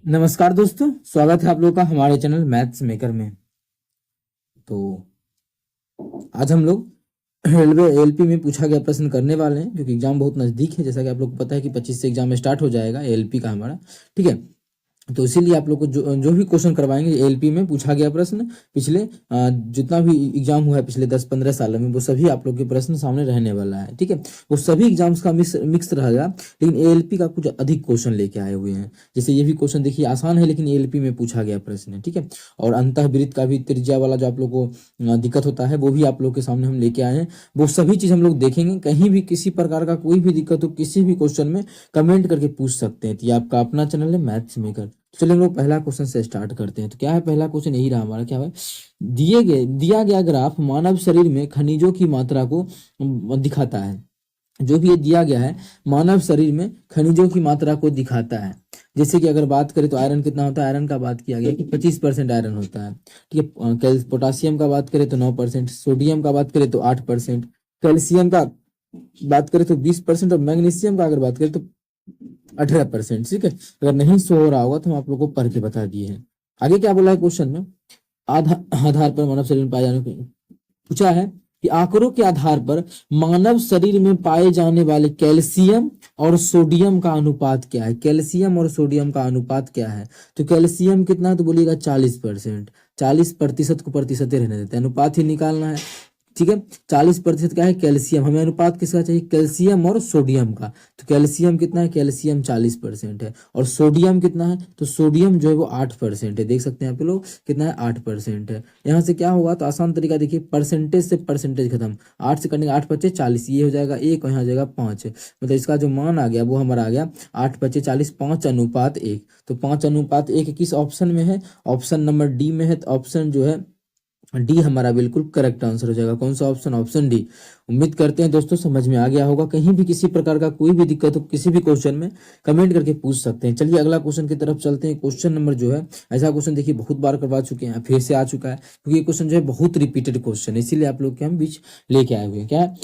नमस्कार दोस्तों, स्वागत है आप लोगों का हमारे चैनल मैथ्स मेकर में। तो आज हम लोग रेलवे एलपी में पूछा गया प्रश्न करने वाले हैं, क्योंकि एग्जाम बहुत नज़दीक है। जैसा कि आप लोग को पता है कि 25 से एग्जाम स्टार्ट हो जाएगा एलपी का हमारा। ठीक है, तो इसीलिए आप लोग को जो भी क्वेश्चन करवाएंगे एलपी में पूछा गया प्रश्न पिछले जितना भी एग्जाम हुआ है पिछले 10-15 सालों में, वो सभी आप लोग के प्रश्न सामने रहने वाला है। ठीक है, वो सभी एग्जाम्स का मिक्स रहेगा, लेकिन एएलपी का कुछ अधिक क्वेश्चन लेके आए हुए हैं। जैसे ये भी क्वेश्चन देखिए आसान है, लेकिन एएलपी में पूछा गया प्रश्न है। ठीक है, और अंतःवृत्त का भी त्रिज्या वाला जो आप लोग को दिक्कत होता है, वो भी आप लोग के सामने हम लेके आए हैं। वो सभी चीज हम लोग देखेंगे। कहीं भी किसी प्रकार का कोई भी दिक्कत हो किसी भी क्वेश्चन में, कमेंट करके पूछ सकते हैं। तो ये आपका अपना चैनल है मैथ्स मेकर। तो चलिए हम लोग पहला क्वेश्चन से स्टार्ट करते हैं। तो क्या है पहला क्वेश्चन, यही रहा हमारा। क्या है, दिया गया ग्राफ मानव शरीर में खनिजों की मात्रा को दिखाता है। जो भी ये दिया गया है मानव शरीर में खनिजों की मात्रा को दिखाता है। जैसे कि अगर बात करें तो आयरन कितना होता है, आयरन का बात किया गया कि 25% आयरन होता है। ठीक है, पोटासियम का बात करें तो 9%, सोडियम का बात करें तो 8%, कैल्शियम का बात करें तो 20%, और मैग्नीशियम का अगर बात करें तो 18%। ठीक है, अगर नहीं शो हो रहा होगा तो हम आप लोग को पढ़ के बता दिए हैं। आगे क्या बोला है क्वेश्चन में, आधार पर मानव शरीर में पाए जाने को पूछा है कि आंकड़ों के आधार पर मानव शरीर में पाए जाने वाले कैल्शियम और सोडियम का अनुपात क्या है। कैल्शियम और सोडियम का अनुपात क्या है। तो कैल्शियम कितना है, तो बोलिएगा 40%। 40% को प्रतिशत ही रहने देते हैं, अनुपात ही निकालना है। ठीक है, 40% क्या है, कैल्शियम। हमें अनुपात किसका चाहिए, कैल्शियम और सोडियम का। तो कैल्शियम कितना है, कैल्शियम 40% है। और सोडियम कितना है, तो सोडियम जो है वो 8% है। देख सकते हैं यहाँ पे लोग कितना है, 8% है। यहाँ से क्या होगा, तो आसान तरीका देखिए, परसेंटेज से परसेंटेज खत्म। 8 से कटेंगे, 8×5=40, ये हो जाएगा 1 और यहाँ हो जाएगा 5। मतलब इसका जो मान आ गया वो हमारा आ गया 8×5=40, 5:1। तो 5:1 किस ऑप्शन में है, ऑप्शन नंबर डी में है। तो ऑप्शन जो है डी हमारा बिल्कुल करेक्ट आंसर हो जाएगा। कौन सा ऑप्शन, ऑप्शन डी। उम्मीद करते हैं दोस्तों समझ में आ गया होगा। कहीं भी किसी प्रकार का कोई भी दिक्कत हो किसी भी क्वेश्चन में, कमेंट करके पूछ सकते हैं। चलिए अगला क्वेश्चन की तरफ चलते हैं। क्वेश्चन नंबर जो है, ऐसा क्वेश्चन देखिए बहुत बार करवा चुके हैं, फिर से आ चुका है, क्योंकि ये क्वेश्चन जो है बहुत रिपीटेड क्वेश्चन है, इसीलिए आप लोग के हम बीच लेके आए हुए हैं। क्या है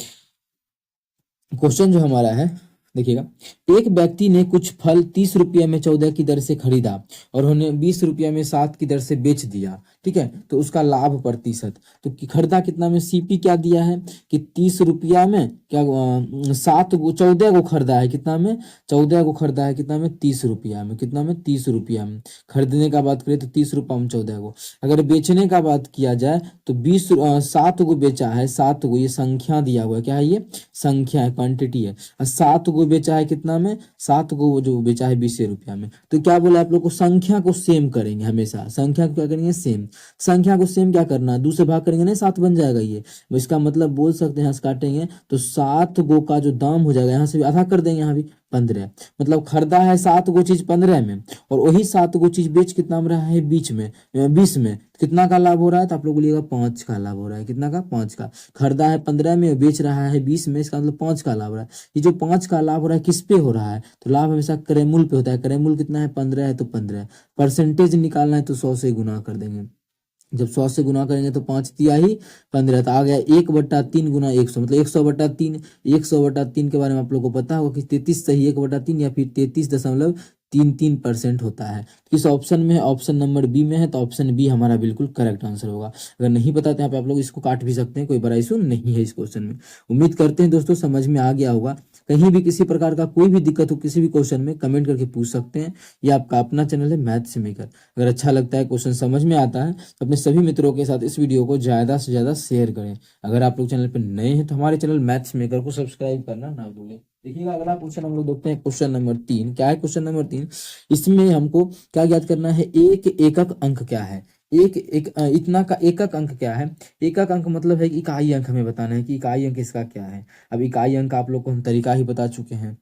क्वेश्चन जो हमारा है, देखिएगा। एक व्यक्ति ने कुछ फल 30 रुपये में 14 की दर से खरीदा और उन्हें 20 रुपये में 7 की दर से बेच दिया। ठीक है, तो उसका लाभ प्रतिशत, तो खरीदा कितना में, सीपी क्या दिया है कि 30 रुपया में क्या 14 को खरीदा है, कितना में, 14 को खरीदा है, कितना में, 30 रुपया में, कितना में, 30 रुपया में। खरीदने का बात करें तो 30 रुपया में 14 को। अगर बेचने का बात किया जाए तो 7 को बेचा है, 7 को, ये संख्या दिया हुआ है, क्या है ये, संख्या है, क्वांटिटी है। और 7 को बेचा है कितना में, 7 को जो बेचा है 20 रुपया में। तो क्या बोला आप लोग को, संख्या को सेम करेंगे हमेशा। संख्या को क्या करेंगे, सेम। संख्या को सेम क्या करना है, 2 से भाग करेंगे नहीं, 7 बन जाएगा ये। इसका मतलब बोल सकते हैं, यहाँ से काटेंगे तो 7 गो का जो दाम हो जाएगा, यहाँ से भी आधा कर देंगे, यहाँ भी 15। मतलब खरीदा है 7 गो चीज 15 में, और वही 7 गो चीज बेच कितना में रहा है, बीच में 20 में। कितना का लाभ हो रहा है, तो आप लोग बोलिएगा 5 का लाभ हो रहा है। कितना का, 5 का। खरीदा है 15 में, बेच रहा है 20 में, इसका मतलब 5 का लाभ हो रहा है। ये जो 5 का लाभ हो रहा है किस पे हो रहा है, तो लाभ हमेशा क्रयमूल्य पे होता है। क्रयमूल्य कितना है, 15 है, तो 15। परसेंटेज निकालना है तो 100 से गुना कर देंगे। जब 100 से गुना करेंगे तो 5 तिया ही 15, तो आ गया 1/3 गुना 100, मतलब 100/3। 100/3 के बारे में आप लोग को पता होगा कि 33 सही 1/3 या फिर 33.33% होता है। किस ऑप्शन में है, ऑप्शन नंबर बी में है। तो ऑप्शन बी हमारा बिल्कुल करेक्ट आंसर होगा। अगर नहीं पता तो यहाँ पे आप लोग इसको काट भी सकते हैं, कोई बड़ा इशू नहीं है इस क्वेश्चन में। उम्मीद करते हैं दोस्तों समझ में आ गया होगा। कहीं भी किसी प्रकार का कोई भी दिक्कत हो किसी भी क्वेश्चन में, कमेंट करके पूछ सकते हैं। ये आपका अपना चैनल है मैथ्स मेकर। अगर अच्छा लगता है, क्वेश्चन समझ में आता है, तो अपने सभी मित्रों के साथ इस वीडियो को ज़्यादा से ज़्यादा शेयर करें। अगर आप लोग चैनल पर नए हैं तो हमारे चैनल मैथ्स मेकर को सब्सक्राइब करना ना भूलें। देखिएगा अगला क्वेश्चन हम लोग देखते हैं, क्वेश्चन नंबर 3। क्या है क्वेश्चन नंबर 3, इसमें हमको क्या ज्ञात करना है, एक एकक अंक क्या है। इतना का एकक अंक क्या है। एकक अंक मतलब है कि इकाई अंक हमें बताना है कि इकाई अंक इसका क्या है। अब इकाई अंक आप लोग को हम तरीका ही बता चुके हैं।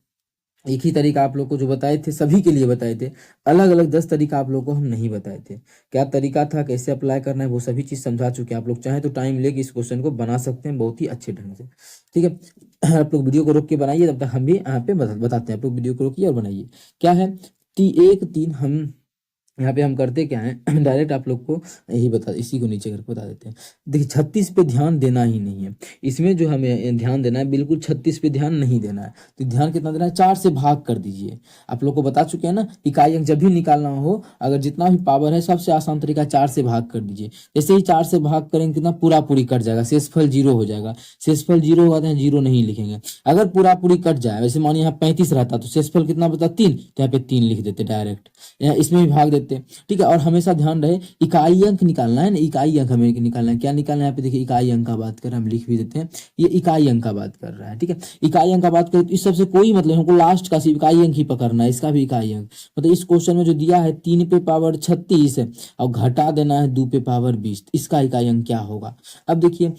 एक ही तरीका आप लोग को जो बताए थे सभी के लिए बताए थे, अलग अलग 10 तरीका आप लोग को हम नहीं बताए थे। क्या तरीका था, कैसे अप्लाई करना है, वो सभी चीज समझा चुके हैं। आप लोग चाहें तो टाइम लेके इस क्वेश्चन को बना सकते हैं बहुत ही अच्छे ढंग से। ठीक है, आप लोग वीडियो को रोक के बनाइए, तब तक हम भी यहाँ पे बताते हैं। आप लोग वीडियो को रोकिए और बनाइए। क्या है, 1 3 हम यहाँ पे हम करते क्या है डायरेक्ट आप लोग को यही बता, इसी को नीचे करके बता देते हैं। देखिए 36 पे ध्यान देना ही नहीं है, इसमें जो हमें ध्यान देना है बिल्कुल 36 पे ध्यान नहीं देना है। तो ध्यान कितना देना है, 4 से भाग कर दीजिए। आप लोग को बता चुके हैं ना, इकाई अंक जब भी निकालना हो, अगर जितना भी पावर है सबसे आसान तरीका 4 से भाग कर दीजिए। जैसे ही 4 से भाग करेंगे कितना, पूरा पूरी कट जाएगा, शेषफल 0 हो जाएगा। शेषफल 0 होगा तो 0 नहीं लिखेंगे। अगर पूरा पूरी कट जाए, वैसे मानिए यहाँ 35 रहता तो शेषफल कितना बता 3, तो यहाँ पे 3 लिख देते डायरेक्ट, यहाँ इसमें भी भाग देते। ठीक है, और हमेशा ध्यान रहे इकाई अंक निकालना है ना, इकाई अंक हमें निकालना है। क्या निकालना है यहाँ पे देखिए, इकाई अंक का बात कर रहे हैं, हम लिख भी देते हैं, ये इकाई अंक का बात कर रहा है। ठीक है, इकाई अंक का बात करें तो इस सबसे कोई मतलब, हमको लास्ट का सिर्फ इकाई अंक ही पकड़ना है, इसका भी इकाई अंक। मतलब इस क्वेश्चन में जो दिया है 3 पे पावर 36 और घटा देना है 2 पे पावर 20, इसका इकाई अंक क्या होगा। अब देखिए,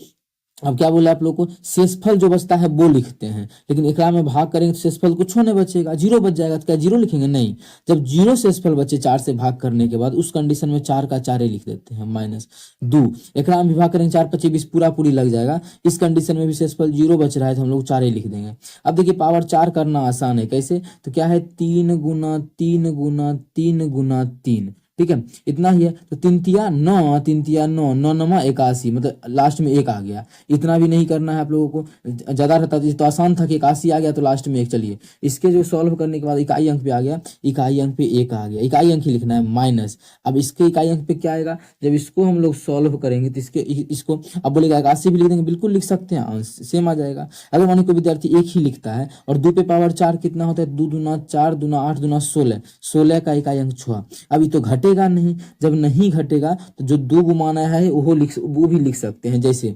अब क्या बोला आप लोग को, शेषफल जो बचता है वो लिखते हैं, लेकिन एकरा में भाग करेंगे तो शेषफल कुछ नहीं बचेगा, 0 बच जाएगा। तो क्या 0 लिखेंगे, नहीं। जब 0 शेषफल बचे 4 से भाग करने के बाद, उस कंडीशन में 4 का 4 लिख देते हैं -2। एकरा में भाग करेंगे 4 25 20, पूरा पूरी लग जाएगा। इस कंडीशन में भी शेषफल 0 बच रहा है तो हम लोग 4 लिख देंगे। अब देखिए पावर 4 करना आसान है, कैसे, तो क्या है 3 गुना 3 गुना 3 गुना 3, ठीक है, इतना ही है। तो 3 तिया 9, 3 तिया 9, 9 नमा 81, मतलब लास्ट में 1 आ गया। इतना भी नहीं करना है आप लोगों को, ज्यादा रहता तो आसान था कि 81 आ गया तो लास्ट में 1। चलिए इसके जो सॉल्व करने के बाद इकाई अंक पे आ गया, इकाई अंक पे 1 आ गया, इकाई अंक ही लिखना है माइनस। अब इसके इकाई अंक पे क्या आएगा, जब इसको हम लोग सॉल्व करेंगे तो इसको अब बोलेगा 81 भी लिख देंगे, बिल्कुल लिख सकते हैं, आंसर सेम आ जाएगा। अगर मानिए कोई विद्यार्थी 1 ही लिखता है और 2 पे पावर 4 कितना होता है, 2 दूना 4 दूना 8 दूना 16, 16 का इकाई अंक 6। अभी तो घटेगा नहीं, जब नहीं घटेगा तो जो 2 गुमाना है वो भी लिख सकते हैं। जैसे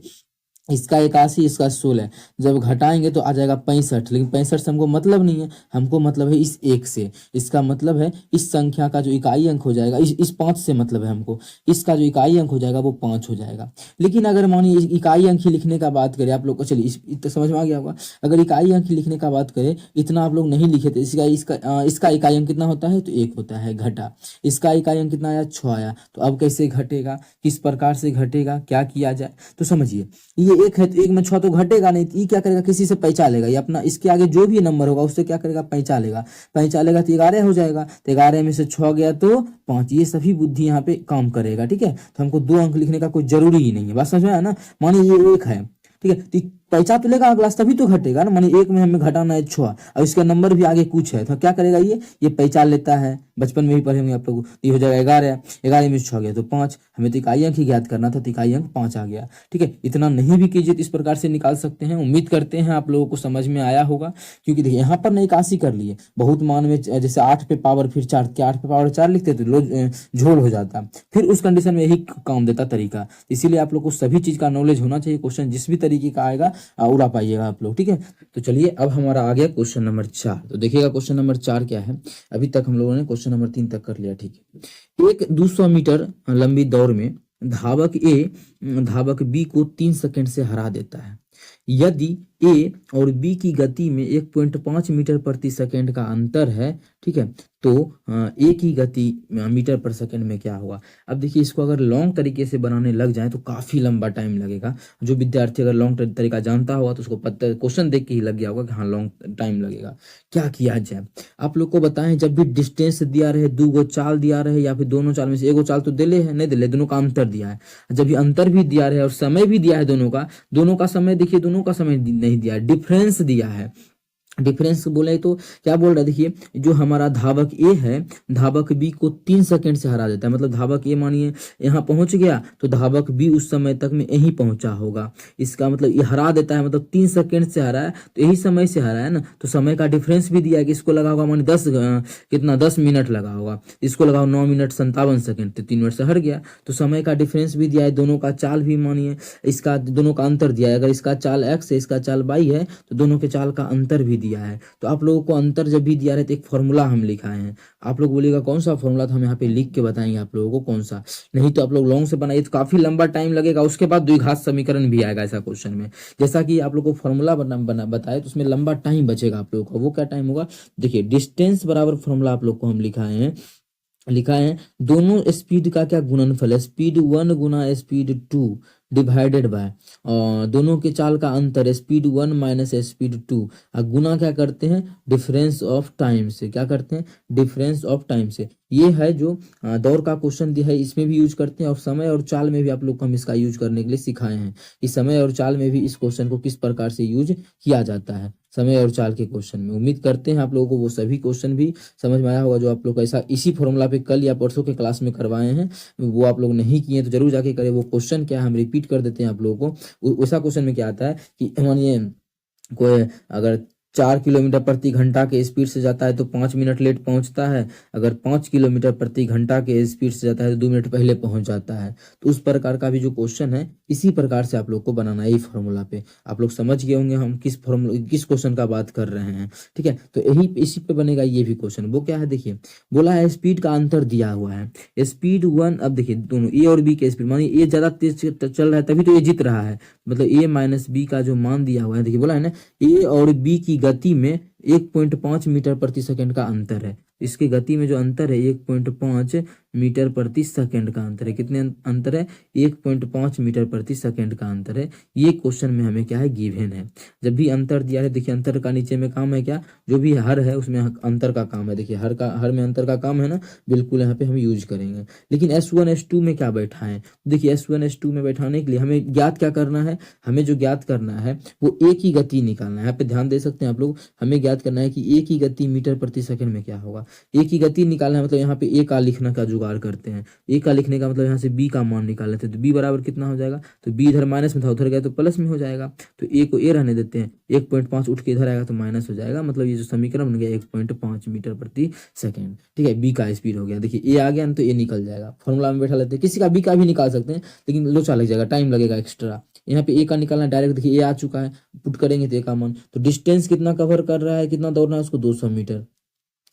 इसका 81, इसका 16, जब घटाएंगे तो आ जाएगा 65, लेकिन 65 से हमको मतलब नहीं है, हमको मतलब है इस 1 से। इसका मतलब है इस संख्या का जो इकाई अंक हो जाएगा, इस 5 से मतलब है हमको, इसका जो इकाई अंक हो जाएगा वो 5 हो जाएगा। लेकिन अगर मानिए इकाई अंक ही लिखने का बात करें आप लोग को, चलिए तो समझ में आ गया होगा। अगर इकाई अंक ही लिखने का बात करें, इतना आप लोग नहीं लिखे थे, इसका इकाई अंक कितना होता है, तो 1 होता है, घटा। इसका इकाई अंक कितना आया, 6 आया। तो अब कैसे घटेगा, किस प्रकार से घटेगा, क्या किया जाए, तो समझिए। ये 1 है तो 1 में 6 तो घटेगा नहीं, तो ये क्या करेगा, किसी से पैंचा लेगा, ये अपना इसके आगे जो भी नंबर होगा उससे क्या करेगा, पैंचा लेगा। पैंचा लेगा तो 11 हो जाएगा, तो 11 में से 6 गया तो 5। ये सभी बुद्धि यहाँ पे काम करेगा। ठीक है, तो हमको 2 अंक लिखने का कोई जरूरी ही नहीं है, बात समझ में आया ना। मानिए ये 1 है, ठीक है, तो पैंचा तो लेगा अगला, तभी तो घटेगा ना। मानिए 1 में हमें घटाना है 6 और इसका नंबर भी आगे कुछ है, तो क्या करेगा, ये पैंचा लेता है, बचपन में ही पढ़े होंगे आप लोग। ये हो जाएगा 11, 11 में 6 गया तो 5, हमें तो इकाई अंक ही ज्ञात करना था, तो इकाई अंक 5 आ गया। ठीक है, इतना नहीं भी कीजिए तो इस प्रकार से निकाल सकते हैं। उम्मीद करते हैं आप लोगों को समझ में आया होगा, क्योंकि देखिए यहाँ पर ना 81 कर लिए, बहुत मान में जैसे 8 पे पावर फिर 4, क्या 8 पे पावर 4 लिखते तो झोल हो जाता, फिर उस कंडीशन में यही काम देता तरीका। इसीलिए आप लोग को सभी चीज का नॉलेज होना चाहिए, क्वेश्चन जिस भी तरीके का आएगा उड़ा पाइएगा आप लोग। ठीक है, तो चलिए अब हमारा आ गया क्वेश्चन नंबर 4। तो देखिएगा क्वेश्चन नंबर 4 क्या है। अभी तक हम लोगों ने क्वेश्चन नंबर 3 तक कर लिया। ठीक है, एक 200 मीटर लंबी दौड़ में धावक ए धावक बी को 3 सेकंड से हरा देता है। यदि ए और बी की गति में 1.5 मीटर प्रति सेकंड का अंतर है, ठीक है, तो ए की गति मीटर पर सेकंड में क्या होगा। अब देखिए इसको अगर लॉन्ग तरीके से बनाने लग जाए तो काफी लंबा टाइम लगेगा। जो विद्यार्थी अगर लॉन्ग तरीका जानता होगा तो उसको पता, क्वेश्चन देख के ही लग गया होगा कि हाँ लॉन्ग टाइम लगेगा। क्या किया जाए, आप लोग को बताएं, जब भी डिस्टेंस दिया रहे, 2 गो चाल दिया रहे या फिर दोनों चाल में से 1 गो चाल तो दिले है, नहीं दिले, दोनों का अंतर दिया है। जब भी अंतर भी दिया रहे और समय भी दिया है दोनों का समय, देखिए दोनों का समय नहीं दिया, डिफरेंस दिया है। डिफरेंस बोले तो क्या बोल रहा है, देखिए जो हमारा धावक ए है, धावक बी को 3 सेकंड से हरा देता है। मतलब धावक ए मानिए यहाँ पहुंच गया तो धावक बी उस समय तक में यहीं पहुंचा होगा। इसका मतलब ये हरा देता है, मतलब 3 सेकंड से हरा है, तो यही समय से हरा है ना। तो समय का डिफरेंस भी दिया है कि इसको लगा होगा मानिए 10 मिनट लगा होगा, इसको लगा 9 मिनट 57 सेकंड, तो 3 मिनट से हट गया। तो समय का डिफरेंस भी दिया है, दोनों का चाल भी मानिए, इसका दोनों का अंतर दिया है। अगर इसका चाल x है, इसका चाल y है, तो दोनों के चाल का अंतर भी दिया है। तो आप लोगों को अंतर जब भी दिया रहे तो एक फॉर्मूला हम लिखाए हैं। आप लोग बोलिएगा कौन सा फॉर्मूला, तो हम यहाँ पे लिख के बताएंगे आप लोगों को कौन सा। नहीं तो आप लोग लॉन्ग से बनाइए तो काफी लंबा टाइम लगेगा, उसके बाद द्विघात समीकरण भी आएगा ऐसा क्वेश्चन में। जैसा कि आप लोग को फॉर्मूला बना बताए तो उसमें लंबा टाइम बचेगा आप लोगों का। वो क्या टाइम होगा, देखिए डिस्टेंस बराबर फॉर्मूला आप लोग को हम लिखा है दोनों स्पीड का क्या गुणनफल है, speed 1 Guna speed 2 divided by दोनों के चाल का अंतर स्पीड 1 माइनस स्पीड 2 गुना क्या करते हैं डिफरेंस ऑफ टाइम से, क्या करते हैं डिफरेंस ऑफ टाइम से। ये है जो दौर का क्वेश्चन दिया है, इसमें भी यूज करते हैं और समय और चाल में भी आप लोग को हम इसका यूज करने के लिए सिखाए हैं। इस समय और चाल में भी इस क्वेश्चन को किस प्रकार से यूज किया जाता है समय और चाल के क्वेश्चन में। उम्मीद करते हैं आप लोगों को वो सभी क्वेश्चन भी समझ में आया होगा जो आप लोग ऐसा इसी फॉर्मूला पे कल या परसों के क्लास में करवाए हैं। वो आप लोग नहीं किए तो जरूर जाके करें। वो क्वेश्चन क्या है हम रिपीट कर देते हैं आप लोगों को। वैसा क्वेश्चन में क्या आता है कि मानिए कोई अगर 4 किलोमीटर प्रति घंटा के स्पीड से जाता है तो 5 मिनट लेट पहुंचता है, अगर 5 किलोमीटर प्रति घंटा के स्पीड से जाता है तो 2 मिनट पहले पहुंच जाता है। तो उस प्रकार का भी जो क्वेश्चन है इसी प्रकार से आप लोग को बनाना है। यही फॉर्मूला पे आप लोग समझ गए होंगे हम किस फॉर्मूला किस क्वेश्चन का बात कर रहे हैं, ठीक है। तो यही इसी पे बनेगा ये भी क्वेश्चन। वो क्या है देखिए, बोला है स्पीड का अंतर दिया हुआ है स्पीड 1। अब देखिए दोनों ए और बी के स्पीड, मानिए ए ज्यादा तेज चल रहा है तभी तो ये जीत रहा है, मतलब ए माइनस बी का जो मान दिया हुआ है देखिए बोला है ना ए और बी की गति में 1.5 मीटर प्रति सेकंड का अंतर है। इसकी गति में जो अंतर है 1.5 मीटर प्रति सेकंड का अंतर है। कितने अंतर है 1.5 मीटर प्रति सेकंड का अंतर है। ये क्वेश्चन में हमें क्या है गिवन है। जब भी अंतर दिया है देखिए अंतर का नीचे में काम है क्या, जो भी हर है उसमें अंतर का काम है। देखिए हर में अंतर का काम है ना, बिल्कुल यहाँ पे हम यूज करेंगे। लेकिन S1 S2 में क्या बैठा है, देखिए S1 S2 में बैठाने के लिए हमें ज्ञात क्या करना है, हमें जो ज्ञात करना है वो एक ही गति निकालना है। यहाँ पे ध्यान दे सकते हैं आप लोग, हमें ज्ञात करना है कि एक ही गति मीटर प्रति सेकंड में क्या होगा। एक ही गति निकालना है मतलब यहाँ पे ए का लिखना का जुगाड़ करते हैं। ए का लिखने का मतलब यहाँ से बी का मान निकाल लेते हैं तो बी बराबर कितना हो जाएगा, तो बी इधर माइनस में था उधर गया तो प्लस में हो जाएगा। तो ए को ए रहने देते हैं, 1.5 उठ के इधर आएगा तो माइनस हो जाएगा। मतलब ये जो समीकरण बन गया 1.5 मीटर प्रति सेकंड, ठीक है। बी का स्पीड हो गया, देखिए ए आ गया ना तो ए निकल जाएगा। फॉर्मूला में बैठा लेते हैं, किसी का बी का भी निकाल सकते हैं लेकिन लोचा लग जाएगा, टाइम लगेगा एक्स्ट्रा। यहाँ पे ए का निकालना डायरेक्ट, देखिए ए आ चुका है, पुट करेंगे तो ए का मान। तो डिस्टेंस कितना कवर कर रहा है, कितना दौड़ना है उसको 200 मीटर।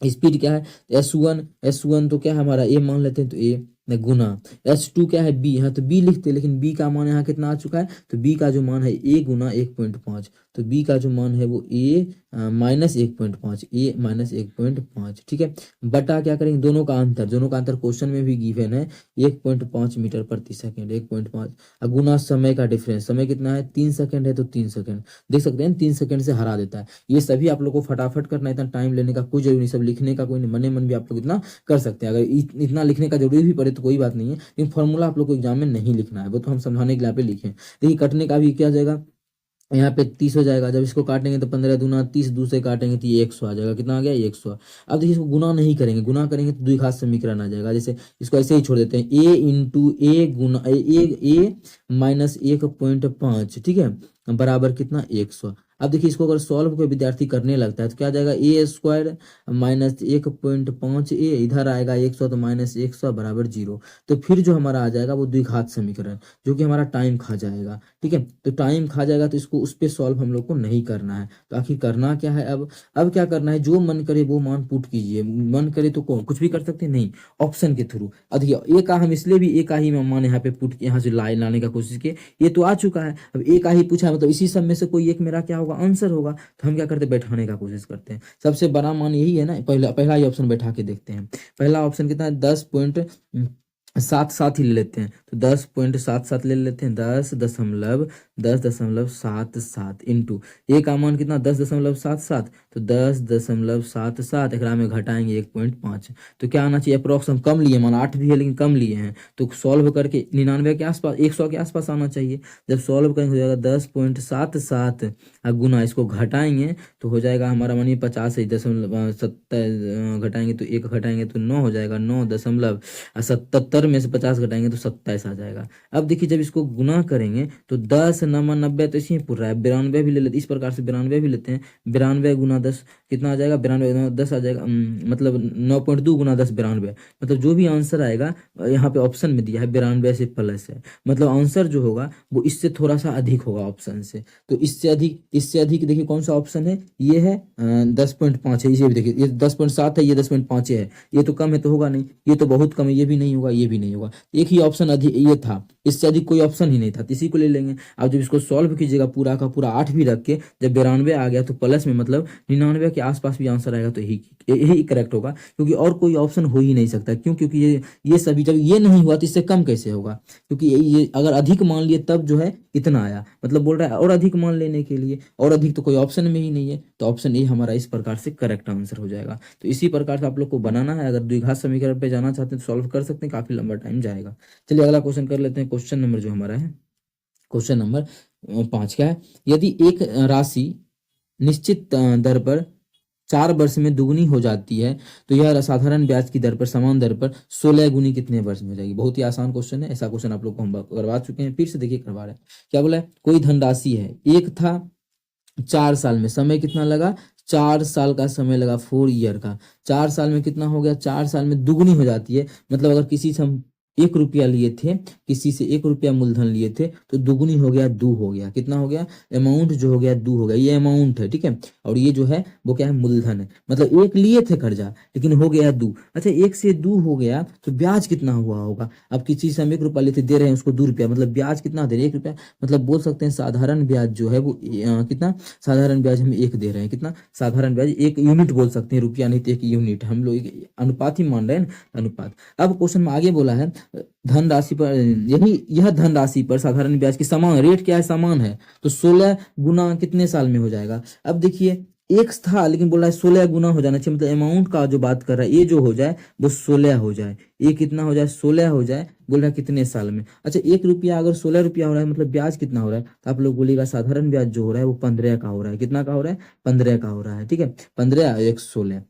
स्पीड क्या है S1 तो क्या है हमारा ए मान लेते हैं तो ए गुना S2 क्या है बी, यहाँ तो बी लिखते हैं लेकिन बी का मान यहाँ कितना आ चुका है, तो बी का जो मान है ए गुना 1.5, तो बी का जो मान है वो ए माइनस 1.5, ए माइनस 1.5, ठीक है। बटा क्या करेंगे दोनों का अंतर क्वेश्चन में भी गिवन है 1.5 मीटर प्रति सेकंड 1.5 गुना समय का डिफरेंस, समय कितना है 3 सेकंड है तो 3 सेकंड, देख सकते हैं 3 सेकंड से हरा देता है। ये सभी आप लोग को फटाफट करना है, इतना टाइम लेने का कोई जरूरी नहीं, सब लिखने का कोई नहीं, मने मन भी आप लोग इतना कर सकते हैं। अगर इतना लिखने का जरूरी भी पड़े तो कोई बात नहीं है, लेकिन फॉर्मूला आप लोग को एग्जाम में नहीं लिखना है, वो तो हम समझाने के लिए यहाँ पे लिखे। देखिए कटने का भी क्या जाएगा, यहाँ पे 30 हो जाएगा, जब इसको काटेंगे तो 15 दूना 30, दूसरे काटेंगे तो ये 100 आ जाएगा। कितना आ गया 100। अब देखिए इसको गुना नहीं करेंगे, गुना करेंगे तो द्विघात समीकरण आ जाएगा। जैसे इसको ऐसे ही छोड़ देते हैं ए इंटू ए गुना ए माइनस 1.5, ठीक है, बराबर कितना 100। अब देखिए इसको अगर सॉल्व कोई विद्यार्थी करने लगता है तो क्या आ जाएगा ए स्क्वायर माइनस 1.5 ए, इधर आएगा 100 तो माइनस 100 बराबर 0। तो फिर जो हमारा आ जाएगा वो द्विघात समीकरण, जो कि हमारा टाइम खा जाएगा, ठीक है। तो टाइम खा जाएगा तो इसको उस पर सॉल्व हम लोग को नहीं करना है। तो आखिर करना क्या है, अब क्या करना है, जो मन करे वो मान पुट कीजिए। मन करे तो कौन कुछ भी कर सकते हैं, नहीं, ऑप्शन के थ्रू। अब देखिए ए का हम इसलिए भी ए का ही मान यहाँ पे पुट यहाँ से लाने का कोशिश किए, ये तो आ चुका है। अब ए का ही पूछा है मतलब इसी सब में से कोई एक मेरा क्या होगा आंसर होगा, तो हम क्या करते हैं बैठाने का कोशिश करते हैं। सबसे बड़ा मान यही है ना, पहला ही ऑप्शन बैठा के देखते हैं। पहला ऑप्शन कितना है 10.77 ही ले लेते हैं, तो 10.77 ले लेते हैं, 10.77 इंटू ए का मान कितना 10.77, तो 10.77 एकरा में घटाएंगे 1.5, तो क्या आना चाहिए अप्रोक्स, हम कम लिए मान 8 भी है लेकिन कम लिए हैं, तो सॉल्व करके 99 के आसपास 100 के आसपास आना चाहिए। जब सॉल्व करेंगे हो जाएगा 10.77 गुना इसको घटाएंगे तो हो जाएगा हमारा मानिए 50 है, 0.70 घटाएंगे तो 1 घटाएंगे तो 9 हो जाएगा, 9.77 में से 50 घटाएंगे तो 27 आ जाएगा। अब देखिए जब इसको गुना करेंगे तो 10 9 90 तो इसी में पूरा है, 92 भी ले लेते, इस प्रकार से 92 भी लेते हैं। 92 गुना 10 कितना आ जाएगा, 92 गुना 10 आ जाएगा, मतलब 9.2 गुना 10 92, मतलब जो भी आंसर आएगा यहाँ पे ऑप्शन में दिया है 92 से प्लस है, मतलब आंसर जो होगा वो इससे थोड़ा सा अधिक होगा ऑप्शन से। तो इससे अधिक देखिए कौन सा ऑप्शन है, ये है 10.5 है, इसे भी देखिए ये 10.7 है, ये 10.5 है, ये तो कम है तो होगा नहीं, ये तो बहुत कम है, ये भी नहीं होगा, ये भी नहीं होगा। एक ही ऑप्शन अधिक ये था, इससे अधिक कोई ऑप्शन ही नहीं था, तो इसी को ले लेंगे। अब जब इसको सॉल्व कीजिएगा पूरा का पूरा 8 भी रख के, जब 92 आ गया तो प्लस में मतलब 99 के आसपास भी आंसर आएगा तो यही यही करेक्ट होगा, क्योंकि और कोई ऑप्शन हो ही नहीं सकता। क्यों? क्योंकि ये सभी जब ये नहीं हुआ तो इससे कम कैसे होगा, क्योंकि ये अगर अधिक मान लिए तब जो है इतना आया, मतलब बोल रहा है और अधिक मान लेने के लिए, और अधिक तो कोई ऑप्शन में ही नहीं है, तो ऑप्शन ए हमारा इस प्रकार से करेक्ट आंसर हो जाएगा। तो इसी प्रकार से आप लोग को बनाना है। अगर द्विघात समीकरण पे जाना चाहते हैं तो सॉल्व कर सकते हैं, काफी लंबा टाइम जाएगा। चलिए अगला क्वेश्चन कर लेते हैं। क्वेश्चन नंबर जो हमारा है, क्वेश्चन नंबर 5 क्या है, यदि एक राशि निश्चित दर पर 4 वर्ष में दुगनी हो जाती है तो यह साधारण ब्याज की दर पर समान दर पर 16 गुनी कितने वर्ष में हो जाएगी। बहुत ही आसान क्वेश्चन है, ऐसा क्वेश्चन आप लोग को हम करवा चुके हैं, फिर से देखिए करवा रहे हैं। क्या बोला है, कोई धनराशि है, एक था 4 साल में, समय कितना लगा, 4 साल का समय लगा, 4 ईयर का। 4 साल में कितना हो गया, 4 साल में दुगनी हो जाती है, मतलब अगर किसी से हम 1 रुपया लिए थे, किसी से 1 रुपया मूलधन लिए थे तो दुगुनी हो गया, 2 हो गया, कितना हो गया, अमाउंट जो हो गया 2 हो गया, ये अमाउंट है, ठीक है। और ये जो है वो क्या है, मूलधन है, मतलब 1 लिए थे कर्जा लेकिन हो गया 2। अच्छा 1 से 2 हो गया तो ब्याज कितना हुआ होगा। अब किसी से हम 1 रुपया लेते दे रहे हैं उसको 2 रुपया, मतलब ब्याज कितना दे रहे हैं, 1 रुपया, मतलब बोल सकते हैं साधारण ब्याज जो है वो कितना, साधारण ब्याज हम 1 दे रहे हैं, कितना, साधारण ब्याज 1 यूनिट बोल सकते हैं, रुपया नहीं तो 1 यूनिट, हम लोग अनुपात ही मान रहे हैं, अनुपात। अब क्वेश्चन में आगे बोला है धनराशि पर, यह धनराशि पर साधारण ब्याज की समान रेट क्या है, समान है, तो 16 गुना कितने साल में हो जाएगा। अब देखिए एक था लेकिन बोल रहा है 16 गुना हो जाना चाहिए, मतलब अमाउंट का जो बात कर रहा है ये जो हो जाए वो 16 हो जाए, ये कितना हो जाए, 16 हो जाए, बोल रहा है कितने साल में। अच्छा 1 रुपया अगर 16 रुपया हो रहा है मतलब ब्याज कितना हो रहा है, तो आप लोग बोलिएगा साधारण ब्याज जो हो रहा है वो 15 का हो रहा है, कितना का हो रहा है, 15 का हो रहा है, ठीक है, 15 1 16।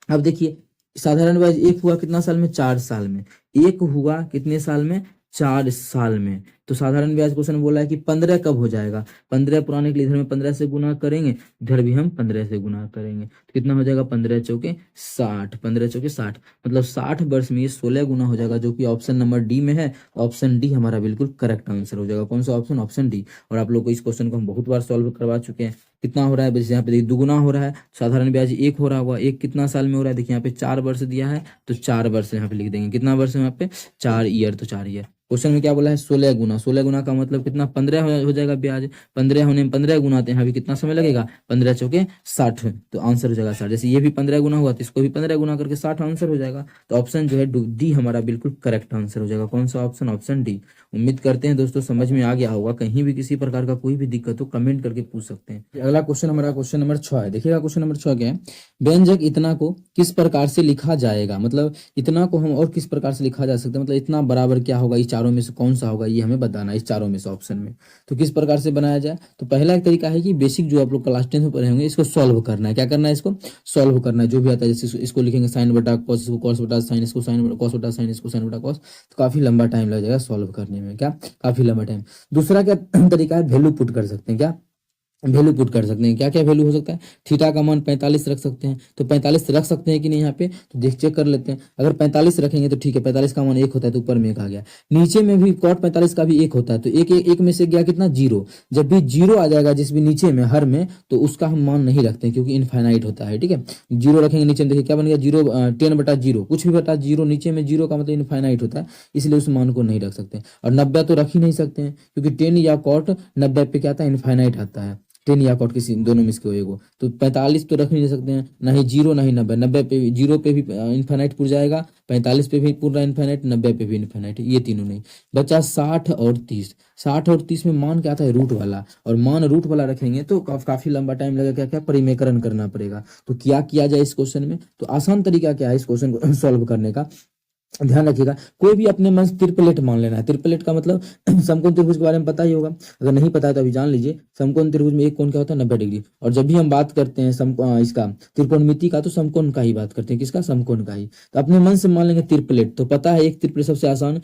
अब देखिए साधारण ब्याज 1 हुआ कितना साल में, 4 साल में, 1 हुआ कितने साल में, 4 साल में। तो साधारण ब्याज क्वेश्चन बोला है कि 15 कब हो जाएगा, 15 पुराने के लिए इधर में 15 से गुना करेंगे, इधर भी हम 15 से गुना करेंगे, तो कितना हो जाएगा, 15 चौके 60, 15 चौके 60, मतलब 60 वर्ष में ये 16 गुना हो जाएगा, जो कि ऑप्शन नंबर डी में है। ऑप्शन डी हमारा बिल्कुल करेक्ट आंसर हो जाएगा। कौन सा ऑप्शन, ऑप्शन डी। और आप लोग को इस क्वेश्चन को हम बहुत बार सॉल्व करवा चुके हैं। कितना हो रहा है, यहाँ पे देखिए दुगुना हो रहा है, साधारण ब्याज 1 हो रहा होगा, 1 कितना साल में हो रहा है, देखिए यहाँ पे 4 वर्ष दिया है तो 4 वर्ष यहाँ पे लिख देंगे, कितना वर्ष है यहाँ पे, 4 ईयर, तो 4 ईयर। क्वेश्चन में क्या बोला है, 16 गुना, 16 गुना का मतलब कितना, 15 हो जाएगा ब्याज, 15 होने में 15 गुना, तो यहाँ भी कितना समय लगेगा, 15 चौके 60, तो आंसर हो जाएगा 60। जैसे ये भी 15 गुना हुआ तो इसको भी 15 गुना करके 60 आंसर हो जाएगा। तो ऑप्शन जो है डी हमारा बिल्कुल करेक्ट आंसर हो जाएगा। कौन सा ऑप्शन, ऑप्शन डी। उम्मीद करते हैं दोस्तों समझ में आ गया होगा। कहीं भी किसी प्रकार का कोई भी दिक्कत हो कमेंट करके पूछ सकते हैं। अगला क्वेश्चन हमारा क्वेश्चन नंबर 6 है। देखिएगा क्वेश्चन नंबर 6 क्या है, व्यंजक इतना को किस प्रकार से लिखा जाएगा, मतलब इतना को हम और किस प्रकार से लिखा जा सकता है, मतलब इतना बराबर क्या होगा, इस चारों में से कौन सा होगा, ये हमें बताना है, इस चारों में से ऑप्शन में। तो किस प्रकार से बनाया जाए, तो पहला एक तरीका है कि बेसिक जो आप लोग क्लास 10 में पढ़े होंगे इसको सॉल्व करना है। क्या करना है, इसको सॉल्व करना है, जो भी आता है। जैसे इसको लिखेंगे साइन बटा कॉस, इसको कॉस बटा साइन, इसको साइन कॉस बटा साइन, इसको साइन बटा कॉस, तो काफी लंबा टाइम लग जाएगा सॉल्व करने में, क्या काफी लंबा टाइम। दूसरा क्या तरीका है, वैल्यू पुट कर सकते हैं, क्या वैल्यू पुट कर सकते हैं। क्या क्या वैल्यू हो सकता है, थीटा का मान 45 रख सकते हैं, तो 45 रख सकते हैं कि नहीं यहाँ पे, तो देख चेक कर लेते हैं। अगर 45 रखेंगे तो ठीक है, 45 का मान 1 होता है तो ऊपर में 1 आ गया, नीचे में भी कॉट 45 का भी 1 होता है, तो एक में से गया कितना, 0। जब भी 0 आ जाएगा जिस भी नीचे में हर में, तो उसका हम मान नहीं रखते हैं क्योंकि इनफाइनाइट होता है, ठीक है। 0 रखेंगे नीचे में, देखिए क्या बन गया, 0 10 बटा 0, कुछ भी बटा 0, नीचे में 0 का मतलब इनफाइनाइट होता है, इसलिए उस मान को नहीं रख सकते। और 90 तो रख ही नहीं सकते हैं क्योंकि 10 या कॉट 90 पे क्या आता है, इनफाइनाइट आता है, 10 या कॉट किसी दोनों में से कोई एगो। तो 45 तो रख नहीं सकते हैं, ना ही 0 ना ही 90, 90 पे भी 0 पे भी इनफाइनाइट पुर जाएगा, 45 पे भी पूरा इनफाइनाइट, 90 पे भी इनफाइनाइट, ये तीनों नहीं। बचा 60 और 30। 60 और 30 में मान क्या आता है, रूट वाला, और मान रूट वाला रखेंगे तो काफी लंबा टाइम लगेगा, क्या क्या परिमेकरण करना पड़ेगा। तो क्या किया जाए इस क्वेश्चन में, तो आसान तरीका क्या है इस क्वेश्चन को सॉल्व करने का, ध्यान रखिएगा। कोई भी अपने मन से त्रिपलेट मान लेना है। त्रिपलेट का मतलब समकोण त्रिभुज के बारे में पता ही होगा, अगर नहीं पता है तो अभी जान लीजिए। समकोण त्रिभुज में एक कोण क्या होता है, 90 डिग्री। और जब भी हम बात करते हैं इसका त्रिकोणमिति का, तो समकोण का ही बात करते हैं, किसका, समकोण का ही। तो अपने मन से मान लेंगे त्रिपलेट, तो पता है एक त्रिपलेट सबसे आसान,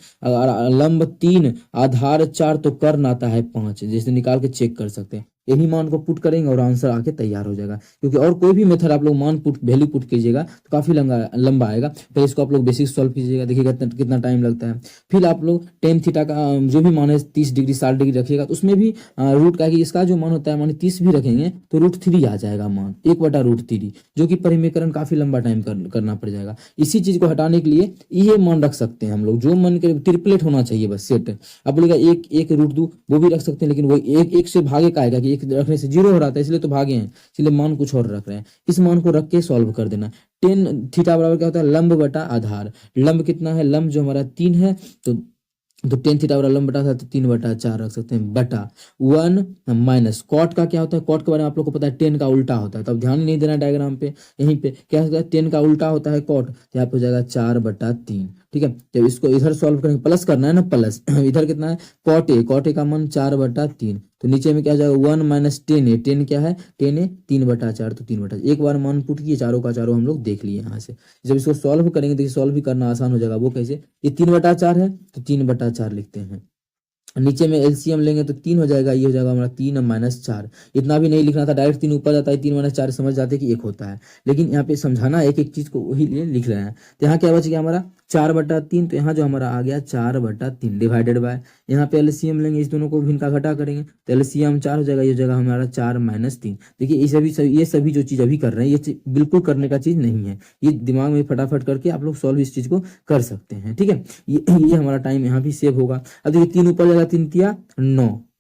लंब 3 आधार 4 तो कर्ण आता है 5, जैसे निकाल के चेक कर सकते हैं। यही मान को पुट करेंगे और आंसर आके तैयार हो जाएगा। क्योंकि और कोई भी मेथड आप लोग मान पुट वैल्यू पुट कीजिएगा तो काफी लंबा आएगा। फिर इसको आप लोग बेसिक सॉल्व कीजिएगा, देखिएगा कितना टाइम लगता है। फिर आप लोग टेन थीटा का जो भी मान है 30 डिग्री 60 डिग्री रखिएगा तो उसमें भी रूट का कि इसका जो मान होता है मान 30 भी रखेंगे तो √3 आ जाएगा मान 1/√3, जो कि परिमेयकरण काफी लंबा टाइम करना पड़ जाएगा। इसी चीज को हटाने के लिए ये मान रख सकते हैं हम लोग, जो मन के ट्रिपलेट होना चाहिए बस सेट। अब बोलेगा एक √2 वो भी रख सकते हैं, लेकिन वो एक से भागे का आएगा कि एक रखने से 0 हो रहा था इसलिए तो भागे हैं, इसलिए मान कुछ और रख रहे हैं। इस मान को रख के सॉल्व कर देना। टेन थीटा बराबर क्या होता है, लंब बटा आधार। लंब कितना है, लंब जो हमारा 3 है तो टेन थीटा बराबर लंब बटा था तो 3/4 रख सकते हैं, बटा 1 माइनस कॉट का क्या होता है, कॉट के बारे में आप लोग को पता है 10 का उल्टा होता है, तो अब ध्यान ही नहीं देना डायग्राम पे। यहीं पे क्या होता है 10 का उल्टा होता है कॉट, तो यहाँ पे हो जाएगा 4/3। ठीक है, जब इसको इधर सॉल्व करेंगे प्लस करना है ना, प्लस इधर कितना है कॉट ए का मान 4/3, तो नीचे में क्या हो जाएगा 1 माइनस 10 ए, 10 क्या है 10 ए 3/4, तो 3/4 एक बार मान पुट किए, चारों का चारों हम लोग देख लिए यहाँ से। जब इसको सॉल्व करेंगे देखिए सॉल्व भी करना आसान हो जाएगा। वो कैसे, ये 3/4 है तो 3/4 लिखते हैं, नीचे में एलसीएम लेंगे तो 3 हो जाएगा, ये हो जाएगा हमारा 3 माइनस 4। इतना भी नहीं लिखना था, डायरेक्ट 3 ऊपर जाता है, 3 माइनस 4 समझ जाते कि 1 होता है, लेकिन यहाँ पे समझाना एक एक चीज को वही लिए लिख रहे हैं। तो यहाँ क्या बच गया हमारा 4/3, तो यहाँ जो हमारा आ गया 4/3 डिवाइडेड बाय, यहाँ पे एलसीएम लेंगे, इस दोनों को भिन्न का घटा करेंगे तो एलसीएम 4 हो जाएगा, ये जगह हमारा 4 माइनस 3। देखिए ये सभी जो चीज अभी कर रहे हैं ये बिल्कुल करने का चीज नहीं है, ये दिमाग में फटाफट करके आप लोग सॉल्व इस चीज को कर सकते हैं। ठीक है, ये हमारा टाइम यहाँ भी सेव होगा। अब देखिए 3 ऊपर जाएगा, 3 तिया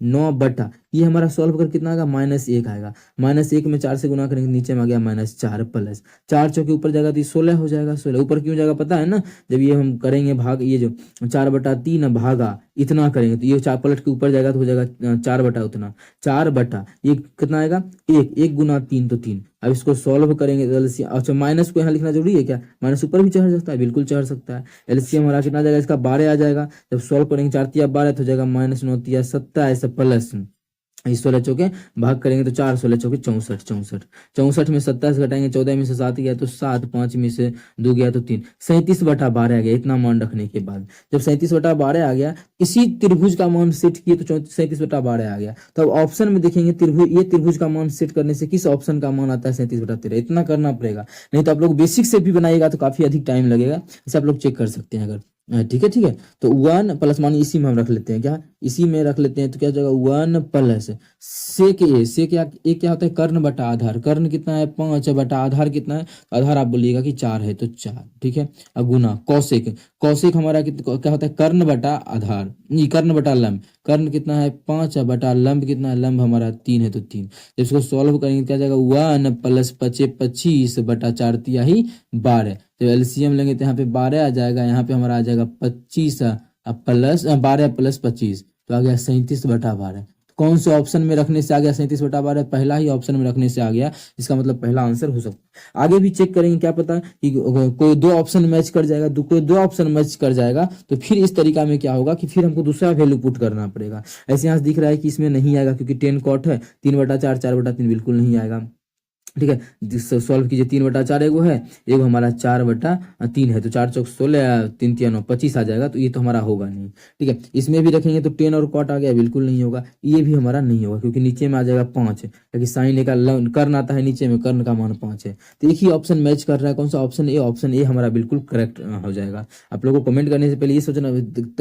9 बटा ये हमारा सॉल्व कर कितना आएगा -1 आएगा, -1 में 4 से गुना करेंगे नीचे में आ गया -4 प्लस 4 चौके ऊपर जाएगा तो 16 हो जाएगा। 16 ऊपर क्यों जाएगा पता है ना, जब ये हम करेंगे भाग, ये जो 4/3 भागा इतना करेंगे तो ये 4 पलट के ऊपर जाएगा तो हो जाएगा 4 बटा उतना, 4 बटा ये कितना आएगा 1 गुना 3 तो 3। अब इसको सॉल्व करेंगे तो एलसीएम, अच्छा माइनस को यहाँ लिखना जरूरी है क्या, माइनस ऊपर भी चढ़ सकता है, बिल्कुल चढ़ सकता है। एलसीएम हमारा कितना आ जाएगा, इसका 12 आ जाएगा। जब सॉल्व करेंगे 4 तिया 12 तो हो जाएगा -9 तिया 27 प्लस 16 चौके भाग करेंगे तो 4 16 चौके 64, 64 में 27 घटाएंगे, 14 में से 7 गया तो 7, 5 में से 2 गया तो 3, 37/12 आ गया। इतना मान रखने के बाद जब 37/12 आ गया, इसी त्रिभुज का मान सेट किए तो 37/12 आ गया। तो अब ऑप्शन में देखेंगे त्रिभुज, ये त्रिभुज का मान सेट करने से किस ऑप्शन का मान आता है 37/13, इतना करना पड़ेगा, नहीं तो आप लोग बेसिक से भी बनाइएगा तो काफी अधिक टाइम लगेगा। इसे आप लोग चेक कर सकते हैं अगर ठीक है। तो 1 प्लस मान इसी में हम रख लेते हैं, क्या इसी में रख लेते हैं तो क्या हो जाएगा 1 प्लस सेक ए, सेक ए क्या होता है कर्ण बटा आधार, कर्ण कितना है 5 बटा आधार कितना है, आधार आप बोलिएगा कि 4 है तो 4। ठीक है, अब गुना कौशिक, कौशिक हमारा क्या होता है कर्ण बटा आधार, नहीं कर्ण बटा लंब, कर्ण कितना है 5 बटा लंब कितना है, लंब हमारा 3 है तो 3। जब इसको सॉल्व करेंगे क्या जाएगा 1 प्लस 25 बटा 4 तिया ही 12। तो एलसीएम लेंगे तो यहाँ पे 12 आ जाएगा, यहाँ पे हमारा आ जाएगा 25 प्लस 12 प्लस 25 तो आ गया 37/12। कौन से ऑप्शन में रखने से आ गया 37/12, पहला ही ऑप्शन में रखने से आ गया, इसका मतलब पहला आंसर हो सकता है। आगे भी चेक करेंगे, क्या पता कि कोई 2 ऑप्शन मैच कर जाएगा, कोई 2 ऑप्शन मैच कर जाएगा तो फिर इस तरीका में क्या होगा कि फिर हमको दूसरा वैल्यू पुट करना पड़ेगा। ऐसे यहाँ दिख रहा है कि इसमें नहीं आएगा क्योंकि 10 कॉट है, 3/4 4/3 बिल्कुल नहीं आएगा। ठीक है, सॉल्व कीजिए 3/4 एगो है, एगो हमारा 4/3 है, तो 4 चौक 16 3 तिया 9 25 आ जाएगा, तो ये तो हमारा होगा नहीं। ठीक है, इसमें भी रखेंगे तो 10 और कॉट आ गया, बिल्कुल नहीं होगा, ये भी हमारा नहीं होगा क्योंकि नीचे में आ जाएगा 5, क्योंकि साइन ए का कर्ण आता है नीचे में, कर्ण का मान 5 है, तो एक ही ऑप्शन मैच कर रहा है, कौन सा ऑप्शन ए, ऑप्शन ए हमारा बिल्कुल करेक्ट हो जाएगा। आप लोगों को कमेंट करने से पहले ये सोचना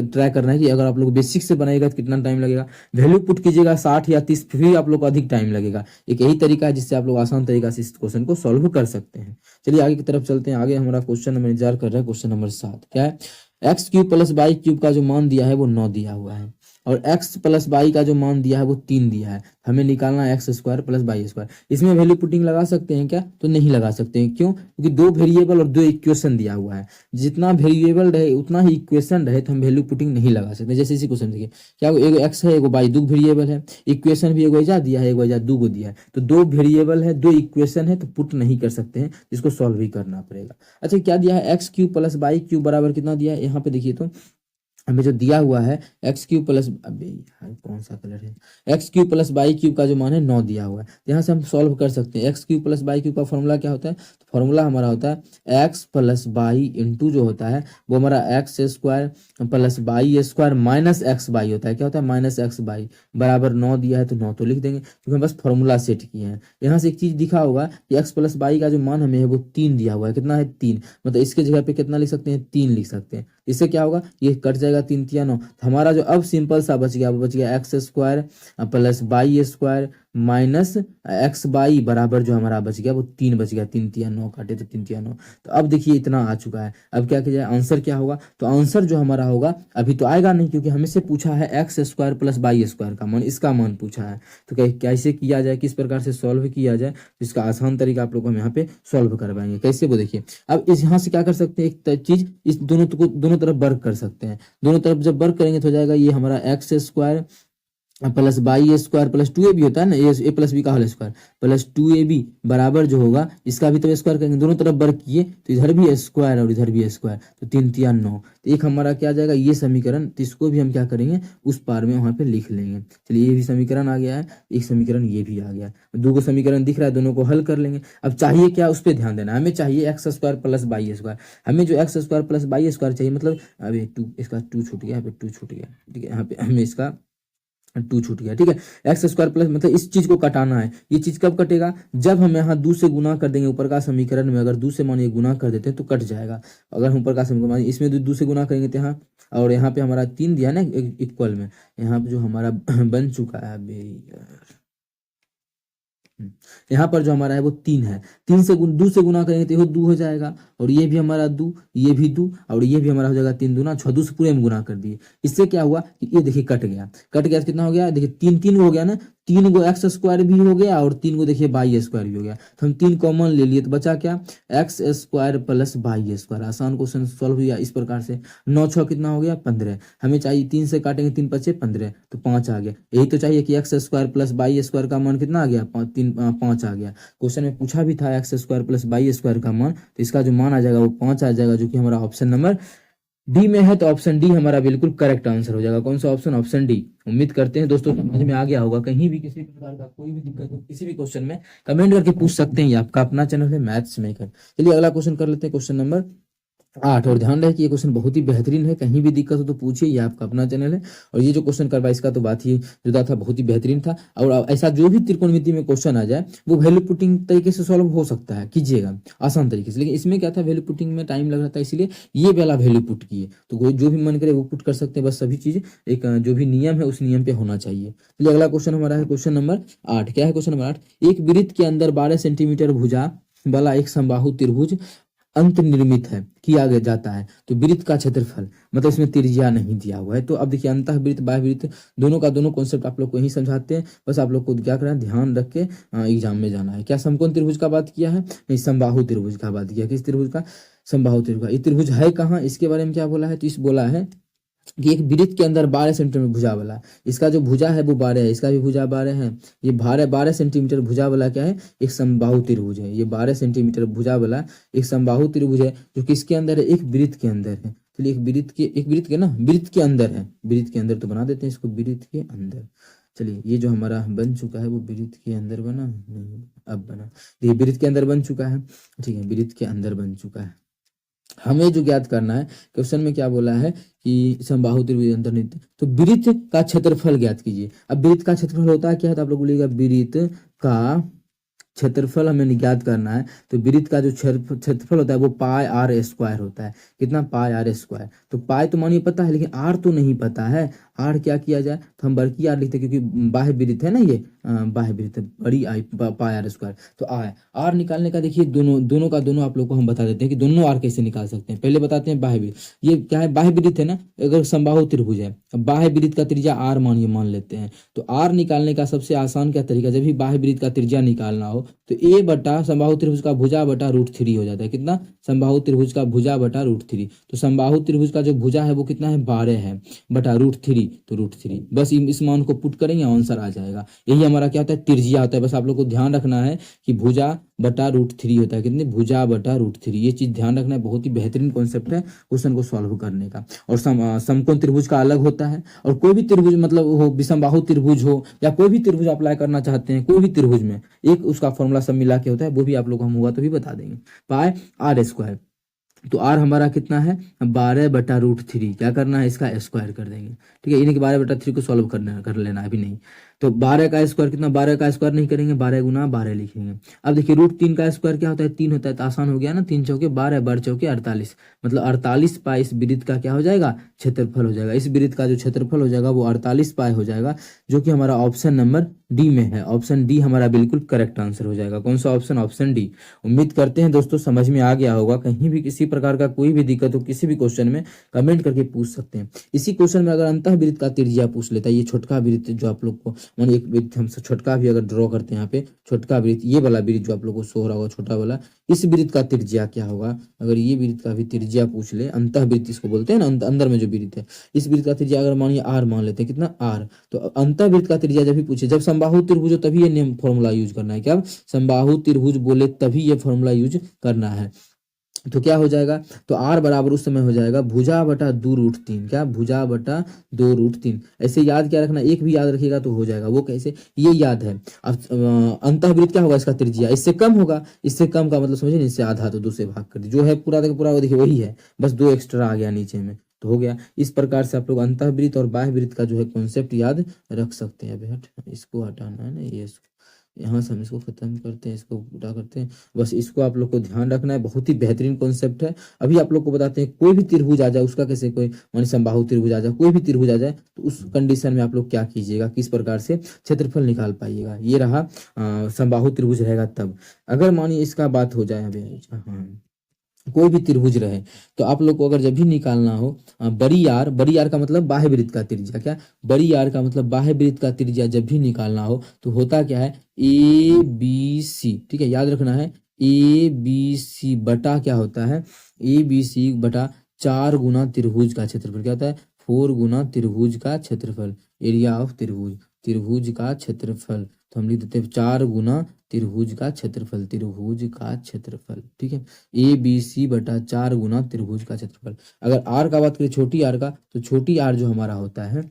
ट्राई करना है कि अगर आप लोग बेसिक से बनाएगा तो कितना टाइम लगेगा, वैल्यू पुट कीजिएगा 60 या 30 फिर आप लोग को अधिक टाइम लगेगा। एक यही तरीका है जिससे आप लोग आसान तरीका से इस क्वेश्चन को सॉल्व कर सकते हैं। चलिए आगे की तरफ चलते हैं। आगे हमारा क्वेश्चन नंबर इंतजार कर रहा है, क्वेश्चन नंबर 7 क्या है, x³ प्लस y³ का जो मान दिया है वो 9 दिया हुआ है और x प्लस y का जो मान दिया है वो 3 दिया है, हमें निकालना है x² प्लस y²। इसमें वैल्यू पुटिंग लगा सकते हैं क्या, तो नहीं लगा सकते हैं, क्यों, क्योंकि 2 वेरिएबल और 2 इक्वेशन दिया हुआ है, जितना वेरिएबल रहे उतना ही इक्वेशन रहे तो हम वैल्यू पुटिंग नहीं लगा सकते। जैसे इसी क्वेश्चन देखिए क्या, एगो x है एगो y, 2 वेरिएबल है, इक्वेशन भी एगो एजा दिया है एगो एजा 2 दिया है, तो 2 वेरिएबल है 2 इक्वेशन है तो पुट नहीं कर सकते हैं, इसको सॉल्व ही करना पड़ेगा। अच्छा क्या दिया है x³ प्लस y³ बराबर कितना दिया है, यहाँ पे देखिए तो हमें जो दिया हुआ है एक्स क्यूब प्लस, अबे यार कौन सा कलर है, x cube plus by cube का जो मान है 9 दिया हुआ है। तो यहाँ से हम सॉल्व कर सकते हैं। X cube plus by cube का फॉर्मूला क्या होता है, तो फॉर्मूला हमारा होता है एक्स प्लस बाई इंटू जो होता है वो हमारा x square plus by square minus x by होता है। क्या होता है, माइनस एक्स बाई बराबर 9 दिया है तो 9 तो लिख देंगे क्योंकि हम बस फॉर्मूला सेट किए हैं। यहाँ से एक चीज दिखा होगा कि एक्स प्लस बाई का जो मान हमें है वो 3 दिया हुआ है। कितना है, 3, मतलब इसके जगह पे कितना लिख सकते हैं, 3 लिख सकते हैं। इससे क्या होगा, ये कट जाएगा, 3 तिया 9, तो हमारा जो अब सिंपल सा बच गया वो बच गया x square plus by square minus x by बराबर जो हमारा बच गया वो 3 बच गया। 3 तिया 9 काटे तो 3 तिया 9। तो अब देखिए इतना आ चुका है। अब क्या किया जाए, आंसर क्या होगा, तो आंसर जो हमारा होगा अभी तो आएगा नहीं क्योंकि हमें से पूछा है x square plus by square का मान, इसका मान पूछा है। तो कैसे किया जाए, किस प्रकार से सॉल्व किया जाए, तो इसका आसान तरीका आप लोग को हम यहाँ पे सॉल्व करवाएंगे। कैसे वो देखिए। अब इस यहाँ से क्या कर सकते हैं, एक चीज इस दोनों तरफ वर्क कर सकते हैं। दोनों तरफ जब वर्क करेंगे तो हो जाएगा ये हमारा x square plus by square plus 2ab होता है ना, ए प्लस बी का होल स्क्वायर प्लस 2ab बराबर जो होगा इसका भी तो स्क्वायर करेंगे। दोनों तरफ वर्क किए तो इधर भी स्क्वायर और इधर भी स्क्वायर, तो 3 तिया 9। तो एक हमारा क्या आ जाएगा ये समीकरण, तो इसको भी हम क्या करेंगे उस पार में वहां पे लिख लेंगे। चलिए ये भी समीकरण आ गया है, एक समीकरण ये भी आ गया, 2 समीकरण दिख रहा है, दोनों को हल कर लेंगे। अब चाहिए क्या, उस पर ध्यान देना। हमें चाहिए x square plus by square. हमें जो x square plus by square चाहिए, मतलब अभी 2, इसका 2 छूट गया, यहाँ पे 2 छूट गया, ठीक है, यहाँ पे हमें इसका 2 छूट गया, ठीक है। एक्स स्क्वायर प्लस मतलब इस चीज को कटाना है। ये चीज कब कटेगा, जब हम यहाँ 2 से गुना कर देंगे। ऊपर का समीकरण में अगर 2 से मानिए गुना कर देते हैं तो कट जाएगा। अगर हम ऊपर का समीकरण मानिए इसमें 2 से गुना करेंगे तो यहाँ, और यहाँ पे हमारा 3 दिया ना इक्वल में, यहाँ पे जो हमारा बन चुका है, अबे यार यहाँ पर जो हमारा है वो 3 है। 2 से गुना करेंगे तो ये 2 हो जाएगा, और ये भी हमारा 2, ये भी 2, और ये भी हमारा हो जाएगा 3 दूना 6, 2 से पूरे में गुना कर दिए। इससे क्या हुआ कि ये देखिए कट गया, तो कितना हो गया, देखिए 3 3 हो गया ना, 3 गो एक्स स्क्वायर भी हो गया और 3 गो देखिए बाई स्क्वायर भी हो गया। तो हम 3 कॉमन ले लिए तो बचा क्या, x square plus by square. आसान क्वेश्चन सॉल्व हुआ इस प्रकार से। 9 6 कितना हो गया, 15। हमें चाहिए 3 से काटेंगे, 3 5 15, तो 5 आ गया। यही तो चाहिए कि x square plus by square का मान कितना आ गया, 5 आ गया। क्वेश्चन में पूछा भी था x square plus by square का मान, तो इसका जो मान आ जाएगा वो 5 आ जाएगा, जो कि हमारा ऑप्शन नंबर डी में है। तो ऑप्शन डी हमारा बिल्कुल करेक्ट आंसर हो जाएगा। कौन सा ऑप्शन, ऑप्शन डी। उम्मीद करते हैं दोस्तों समझ में आ गया होगा। कहीं भी किसी प्रकार का कोई भी दिक्कत हो किसी भी क्वेश्चन में कमेंट करके पूछ सकते हैं। ये आपका अपना चैनल है मैथ्स मेकर। चलिए अगला क्वेश्चन कर लेते हैं, क्वेश्चन नंबर 8। और ध्यान रहे कि ये क्वेश्चन बहुत ही बेहतरीन है, कहीं भी दिक्कत हो तो पूछिए, ये आपका अपना चैनल है। और ये जो क्वेश्चन करवा इसका तो बात ही जुदा था, बहुत ही बेहतरीन था। और ऐसा जो भी त्रिकोणमिति में क्वेश्चन आ जाए वो वैल्यू पुटिंग तरीके से सॉल्व हो सकता है, कीजिएगा आसान तरीके से। लेकिन इसमें क्या था, वैल्यू पुटिंग में टाइम लग रहा था, इसलिए ये वाला वैल्यू पुट किए। तो कोई जो भी मन करे वो पुट कर सकते हैं, बस सभी चीज एक जो भी नियम है उस नियम पे होना चाहिए। चलिए अगला क्वेश्चन हमारा है क्वेश्चन नंबर 8। क्या है क्वेश्चन नंबर 8, एक वृत्त के अंदर 12 सेंटीमीटर भुजा वाला एक समबाहु त्रिभुज अंतर्निर्मित है, किया जाता है। तो वृत्त का क्षेत्रफल, मतलब इसमें त्रिज्या नहीं दिया हुआ है। तो अब देखिए अंतः वृत्त बाह्य वृत्त दोनों का दोनों कॉन्सेप्ट आप लोग को ही समझाते हैं। बस आप लोग को क्या करना है, ध्यान रख के एग्जाम में जाना है। क्या समकोण त्रिभुज का बात किया है, नहीं समबाहु त्रिभुज का बात किया। किस त्रिभुज का, समबाहु त्रिभुज का। ये त्रिभुज है कहाँ, इसके बारे में क्या बोला है, तो इस बोला है कि एक वृत्त के अंदर 12 सेंटीमीटर भुजा वाला, इसका जो भुजा है वो 12 है, इसका भी भुजा 12 है। ये 12 सेंटीमीटर भुजा वाला क्या है, एक समबाहु त्रिभुज है। ये 12 सेंटीमीटर भुजा वाला एक समबाहु त्रिभुज है, जो किसके अंदर है, एक वृत्त के अंदर है। चलिए एक वृत्त के ना, वृत्त के अंदर है, वृत्त के अंदर तो बना देते हैं इसको, वृत्त के अंदर। चलिए ये जो हमारा बन चुका है वो वृत्त के अंदर बना नहीं, अब बना, ये वृत्त के अंदर बन चुका है, ठीक है, वृत्त के अंदर बन चुका है। हमें जो ज्ञात करना है, क्वेश्चन में क्या बोला है कि समबाहु त्रिभुज अंतर्निहित, तो वृत्त का क्षेत्रफल ज्ञात कीजिए। अब वृत्त का क्षेत्रफल होता है क्या है, तो आप लोग बोलिएगा वृत्त का क्षेत्रफल हमें ज्ञात करना है। तो वृत्त का जो क्षेत्रफल होता है वो पाई आर स्क्वायर होता है। कितना, पाई आर स्क्वायर। तो पाई तो मानिए पता है, लेकिन आर तो नहीं पता है। आर क्या किया जाए, तो हम बड़की आर लिखते हैं क्योंकि बाह्य वृत्त है ना, ये बाह्य वृत्त बड़ी आई पाई आर स्क्वायर। तो आर निकालने का देखिए दोनों का दोनों आप लोग को हम बता देते हैं कि दोनों आर कैसे निकाल सकते हैं। पहले बताते हैं बाह्य वृत्त। ये क्या है, बाह्य वृत्त है ना, अगर समबाहु त्रिभुज है, बाह्य वृत्त का त्रिज्या आर मान लेते हैं। तो आर निकालने का सबसे आसान क्या तरीका, जब भी बाह्य वृत्त का त्रिज्या निकालना हो तो ए बटा समबाहु त्रिभुज का भुजा बटा √3 हो जाता है। कितना, समबाहु त्रिभुज का भुजा बटा √3। तो समबाहु त्रिभुज का जो भुजा है वो कितना है, 12 है, बटा √3। तो √3, बस इस मान को पुट करेंगे आंसर आ जाएगा। यही हमारा क्या होता है, त्रिज्या होता है। बस आप लोग को ध्यान रखना है कि भुजा बटा √3 होता है, कितने, भुजा बटा √3, ये चीज ध्यान रखना है। बहुत ही बेहतरीन कॉन्सेप्ट है क्वेश्चन को सॉल्व करने का। और समकोण त्रिभुज का अलग होता है, और कोई भी त्रिभुज मतलब हो, विषमबाहु त्रिभुज हो या कोई भी त्रिभुज अप्लाई करना चाहते हैं, कोई भी त्रिभुज में एक उसका फॉर्मूला सब मिला के होता है, वो भी आप लोग हम हुआ तो भी बता देंगे। पाई r², तो r हमारा कितना है, 12/√3, क्या करना है, इसका स्क्वायर कर देंगे। ठीक है, इन्हीं के 12/3 को सॉल्व कर लेना है, अभी नहीं। तो 12 का स्क्वायर कितना, 12 का स्क्वायर नहीं करेंगे, 12 गुना 12 लिखेंगे। अब देखिए √3 का स्क्वायर क्या होता है, 3 होता है, तो आसान हो गया ना, 3 चौके 12, 12 चौके 48, मतलब 48 पाई इस वृत्त का क्या हो जाएगा, क्षेत्रफल हो जाएगा। इस वृत्त का जो क्षेत्रफल हो जाएगा वो 48 पाई हो जाएगा, जो कि हमारा ऑप्शन नंबर डी में है। ऑप्शन डी हमारा बिल्कुल करेक्ट आंसर हो जाएगा। कौन सा ऑप्शन, ऑप्शन डी। उम्मीद करते हैं दोस्तों समझ में आ गया होगा। कहीं भी किसी प्रकार का कोई भी दिक्कत हो किसी भी क्वेश्चन में, कमेंट करके पूछ सकते हैं। इसी क्वेश्चन में अगर अंतःवृत्त का त्रिज्या पूछ लेता है, ये छोटका वृत्त जो आप लोग को, मान एक वृत्त हम छोटका भी अगर ड्रॉ करते हैं यहाँ पे, छोटका वृत्त, ये वाला वृत्त जो आप लोग को शो हो रहा होगा छोटा वाला, इस वृत्त का त्रिज्या क्या होगा, अगर ये वृत्त का भी त्रिज्या पूछ ले, अंतःवृत्त इसको बोलते हैं ना, अंदर में जो वृत्त है, इस वृत्त का त्रिज्या अगर मानिए r मान लेते हैं, कितना r, तो अंतःवृत्त का त्रिज्या जब भी पूछे, जब समबाहु त्रिभुज हो तभी ये नेम फॉर्मूला यूज करना है। क्या, समबाहु त्रिभुज बोले तभी ये फॉर्मूला यूज करना है। तो क्या हो जाएगा, तो r बराबर उस समय हो जाएगा भुजा बटा 2√3, क्या, भुजा बटा 2√3। ऐसे याद क्या रखना, एक भी याद रखिएगा तो हो जाएगा। वो कैसे, ये याद है। अब अंतःवृत्त क्या होगा, इसका त्रिज्या इससे कम होगा, इससे कम का मतलब समझे, इससे आधा, तो 2 से भाग कर दी, जो है पूरा का पूरा वो देखिए वही है, बस 2 एक्स्ट्रा आ गया नीचे में, तो हो गया। इस प्रकार से आप लोग अंतःवृत्त और बाह्यवृत्त का जो है कॉन्सेप्ट याद रख सकते हैं। अभी इसको हटाना है ना, ये यहाँ से हम इसको खत्म करते हैं, इसको उल्टा करते हैं, बस इसको आप लोग को ध्यान रखना है। बहुत ही बेहतरीन कॉन्सेप्ट है। अभी आप लोग को बताते हैं, कोई भी त्रिभुज आ जाए उसका कैसे, कोई मान समबाहु त्रिभुज आ जाए, कोई भी त्रिभुज आ जाए, तो उस कंडीशन में आप लोग क्या कीजिएगा, किस प्रकार से क्षेत्रफल निकाल पाइएगा। ये रहा समबाहु त्रिभुज रहेगा तब। अगर मानिए इसका बात हो जाए, अभी हाँ कोई भी त्रिभुज रहे, तो आप लोग को अगर जब भी निकालना हो, बड़ी आर का मतलब बाह्यवृत्त का त्रिज्या, क्या, बड़ी आर का मतलब बाह्यवृत्त का त्रिज्या जब भी निकालना हो, तो होता क्या है, ABC, ठीक है, याद रखना है, ABC बटा क्या होता है, ABC बटा 4 गुना त्रिभुज का क्षेत्रफल, क्या होता है, 4 गुना त्रिभुज का क्षेत्रफल, एरिया ऑफ त्रिभुज, त्रिभुज का क्षेत्रफल। तो हम लिख देते हैं 4 गुना त्रिभुज का क्षेत्रफल, त्रिभुज का क्षेत्रफल। ठीक है, ABC बटा 4 गुना त्रिभुज का क्षेत्रफल। अगर r का बात करें, छोटी r का, तो छोटी r जो हमारा होता है,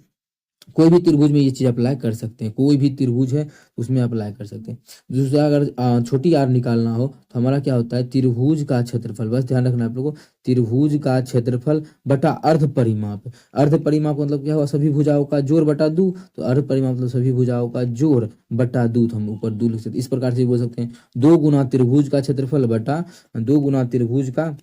कोई भी त्रिभुज में ये चीज अप्लाई कर सकते हैं, कोई भी त्रिभुज है उसमें अप्लाई कर सकते हैं। दूसरा, अगर छोटी आर निकालना हो तो हमारा क्या होता है, त्रिभुज का क्षेत्रफल, बस ध्यान रखना है आप लोगों को, त्रिभुज का क्षेत्रफल बटा अर्ध परिमाप। अर्ध परिमाप मतलब क्या हुआ, सभी भुजाओं का जोड़ बटा 2, तो अर्ध परिमाप मतलब सभी भुजाओं का जोड़ बटा 2, तो हम ऊपर 2 लिख सकते हैं। इस प्रकार से बोल सकते हैं 2 गुना त्रिभुज का क्षेत्रफल बटा 2 गुना त्रिभुज का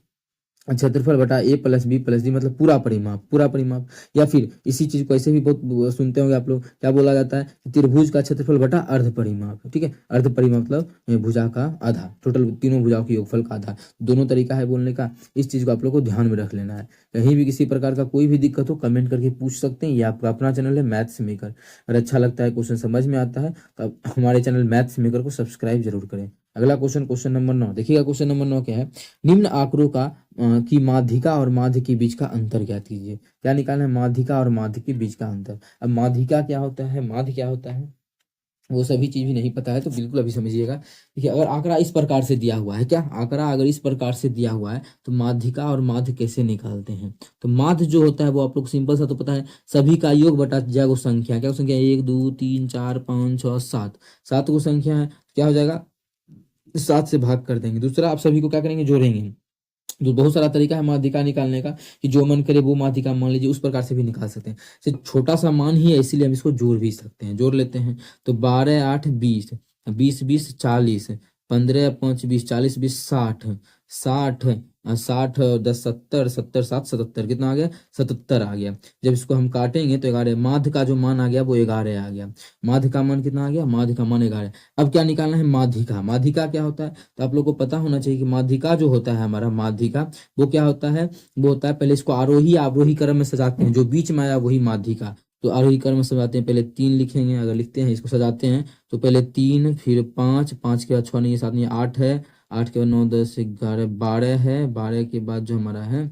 क्षेत्रफल बटा a + b + d, मतलब पूरा परिमाप, पूरा परिमाप। या फिर इसी चीज को ऐसे भी बहुत सुनते होंगे आप लोग, क्या बोला जाता है, त्रिभुज का क्षेत्रफल बटा अर्ध परिमाप। ठीक है, अर्ध परिमाप मतलब भुजा का आधा, टोटल तीनों भुजाओं के योगफल का आधा। दोनों तरीका है बोलने का, इस चीज को आप लोग को ध्यान में रख लेना है। कहीं भी किसी प्रकार का कोई भी दिक्कत हो कमेंट करके पूछ सकते हैं। ये आपका अपना चैनल है मैथ्स मेकर। अगर अच्छा लगता है, क्वेश्चन समझ में आता है, तो हमारे चैनल मैथ्स मेकर को सब्सक्राइब जरूर करें। अगला क्वेश्चन, क्वेश्चन नंबर 9 देखिएगा। क्वेश्चन नंबर 9 क्या है, निम्न आंकड़ों का की माध्यिका और माध्य के बीच का अंतर ज्ञात कीजिए। क्या निकालना है, माध्यिका और माध्य के बीच का अंतर। अब माध्यिका क्या होता है, माध्य क्या होता है, वो सभी चीज भी नहीं पता है तो बिल्कुल अभी समझिएगा। देखिए, अगर आंकड़ा इस प्रकार से दिया हुआ है, क्या आंकड़ा अगर इस प्रकार से दिया हुआ है, तो माध्यिका और माध्य कैसे निकालते हैं। तो माध्य जो होता है वो आप लोग सिंपल सा तो पता है, सभी का योग बटा जगह संख्या, क्या संख्या, 1 2 3 4 5 6 7, 7 को संख्या है, क्या हो जाएगा, 7 से भाग कर देंगे। दूसरा, आप सभी को क्या करेंगे, जोड़ेंगे। जो बहुत सारा तरीका है माध्यिका निकालने का, कि जो मन करे वो माध्यिका मान लीजिए, उस प्रकार से भी निकाल सकते हैं। सिर्फ छोटा सा मान ही है, इसीलिए हम इसको जोड़ भी सकते हैं। जोड़ लेते हैं, तो 12 8 20, 20 20 40, 15 5 20, 40 20 60, 60 60 10 70, 70 7 77, कितना आ गया, 77 आ गया। जब इसको हम काटेंगे तो 11, माध्य का जो मान आ गया वो 11 आ गया। माध्य का मान कितना आ गया, माध्य का मान 11। अब क्या निकालना है, माध्यिका। माध्यिका क्या होता है, तो आप लोग को पता होना चाहिए कि माध्यिका जो होता है हमारा, माध्यिका वो क्या होता है, वो होता है, पहले इसको आरोही अवरोही क्रम में सजाते हैं, जो बीच में आया वही माध्यिका। तो आरोही क्रम में सजाते हैं, पहले 3 लिखेंगे, अगर लिखते हैं इसको सजाते हैं, तो पहले 3, फिर 5, 5 के बाद 6 नहीं, 7 नहीं, 8 है, 8 के बाद 9 10 11 12 है, 12 के बाद जो हमारा है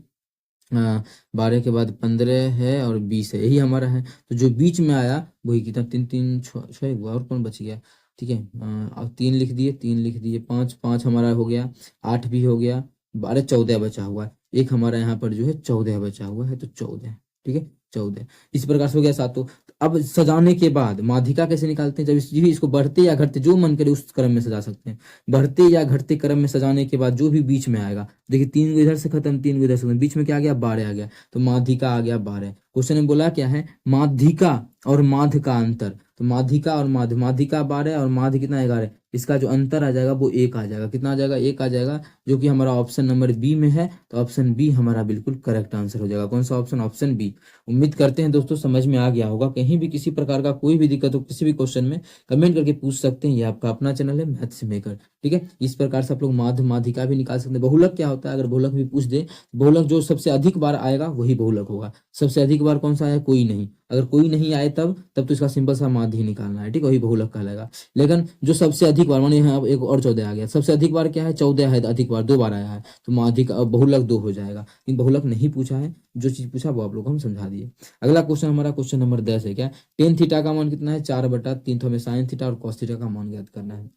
12 के बाद 15 है और 20 है, यही हमारा है। तो जो बीच में आया वही कितना, 3 3 6 हुआ, और कौन बच गया? ठीक है, अब 3 लिख दिए, 3 लिख दिए, 5 5 हमारा हो गया, 8 भी हो गया, 12 14 बचा हुआ है। एक हमारा यहाँ पर जो है 14 बचा हुआ है, तो 14, ठीक है 14। इस प्रकार से हो गया सातों। अब सजाने के बाद माध्यिका कैसे निकालते हैं? जब इसको बढ़ते या घटते जो मन करे उस क्रम में सजा सकते हैं। बढ़ते या घटते क्रम में सजाने के बाद जो भी बीच में आएगा, देखिए 3 को इधर से खत्म, 3 को इधर से खत्म, बीच में क्या आ गया? 12 आ गया, तो माध्यिका आ गया 12। क्वेश्चन में बोला क्या है? माध्यिका और माध्य का अंतर। तो माध्यिका और माध्य, माध्यिका 12 और माध्य कितना 11, इसका जो अंतर आ जाएगा वो 1 आ जाएगा। कितना आ जाएगा? 1 आ जाएगा, जो कि हमारा ऑप्शन नंबर बी में है। तो ऑप्शन बी हमारा बिल्कुल करेक्ट आंसर हो जाएगा। कौन सा ऑप्शन? Option B. उम्मीद करते हैं दोस्तों समझ में आ गया होगा। कहीं भी किसी प्रकार का कोई भी दिक्कत हो किसी भी क्वेश्चन में, कमेंट करके पूछ सकते हैं। ये आपका अपना चैनल है मैथ्स मेकर, ठीक है। इस प्रकार से आप लोग माध्य माध्यिका भी निकाल सकते हैं। बहुलक क्या होता है? अगर बहुलक भी पूछ दे, बहुलक जो सबसे अधिक बार आएगा वही बहुलक होगा। सबसे अधिक बार कौन सा आया? कोई नहीं। अगर कोई नहीं आए तब तो इसका सिंपल सा माध्य निकालना है, ठीक है, वही बहुलक कहलाएगा। लेकिन जो सबसे अधिक बार, माने यहाँ एक और 14 आ गया, सबसे अधिक बार क्या है? 14 है, अधिक बार 2 बार आया है, तो माध्यिका बहुलक 2 हो जाएगा। लेकिन बहुलक नहीं पूछा है, जो चीज पूछा वो आप लोग को हम समझा दिए। अगला क्वेश्चन हमारा क्वेश्चन नंबर 10 है। क्या? टेन थीटा का मान कितना है? 4/3। तो हमें साइन थीटा और कॉस थीटा का मान ज्ञात करना है।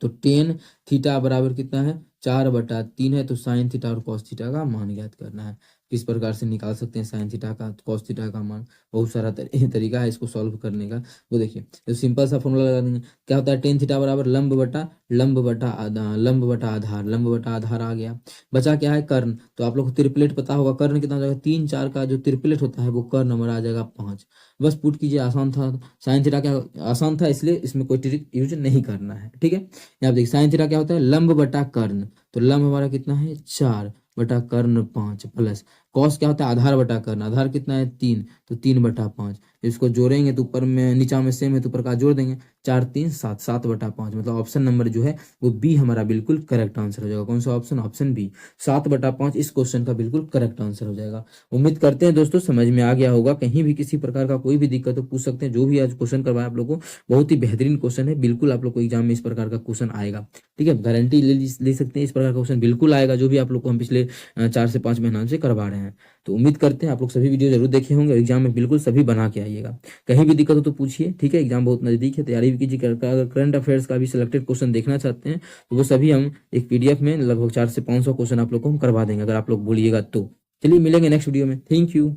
तो टेन थीटा बराबर कितना है? 4/3 है। तो साइन थीटा और कॉस थीटा का मान ज्ञात करना है। किस प्रकार से निकाल सकते हैं साइन थीटा का, कॉस थीटा का मान? बहुत सारा तरीका है इसको सॉल्व करने का। वो देखिए, तो सिंपल सा फॉर्मूला लगा देंगे। क्या होता है? टेन थीटा बराबर लंब बटा आधार, लंब बटा आधार आ गया। बचा क्या है? कर्ण। तो आप लोग को त्रिपलेट पता होगा, कर्ण कितना हो जाएगा? 3 4 का जो त्रिपलेट होता है वो कर्ण नंबर आ जाएगा 5। बस पुट कीजिए, आसान था। साइन थीटा क्या आसान था, इसलिए इसमें कोई ट्रिक यूज नहीं करना है, ठीक है। यहाँ देखिए साइन थीटा क्या होता है? लंब बटा कर्ण। तो लंब हमारा कितना है? 4 बटा कर्ण 5, प्लस कॉस क्या होता है? आधार बटा कर्ण। आधार कितना है? 3, तो 3/5। इसको जोड़ेंगे तो ऊपर में नीचा में सेम है तो ऊपर का जोड़ देंगे, 4 3 7, 7/5। मतलब ऑप्शन नंबर जो है वो बी हमारा बिल्कुल करेक्ट आंसर हो जाएगा। कौन सा ऑप्शन? ऑप्शन बी, 7/5 इस क्वेश्चन का बिल्कुल करेक्ट आंसर हो जाएगा। उम्मीद करते हैं दोस्तों समझ में आ गया होगा। कहीं भी किसी प्रकार का कोई भी दिक्कत हो पूछ सकते हैं। जो भी आज क्वेश्चन करवाया आप लोगों को बहुत ही बेहतरीन क्वेश्चन है। बिल्कुल आप लोग को एग्जाम में इस प्रकार का क्वेश्चन आएगा, ठीक है। गारंटी ले सकते हैं इस प्रकार का क्वेश्चन बिल्कुल आएगा, जो भी आप लोग को हम पिछले 4 से 5 महीनों से करवा रहे हैं। तो उम्मीद करते हैं आप लोग सभी वीडियो जरूर देखे होंगे। एग्जाम में बिल्कुल सभी बना के आइएगा। कहीं भी दिक्कत हो तो पूछिए, ठीक है। एग्जाम बहुत नजदीक है, तैयारी भी कीजिए। अगर करंट अफेयर्स का भी सिलेक्टेड क्वेश्चन देखना चाहते हैं तो वो सभी हम एक PDF में लगभग 400 से 500 क्वेश्चन आप लोग को हम करवा देंगे, अगर आप लोग बोलिएगा तो। चलिए मिलेंगे नेक्स्ट वीडियो में। Thank you.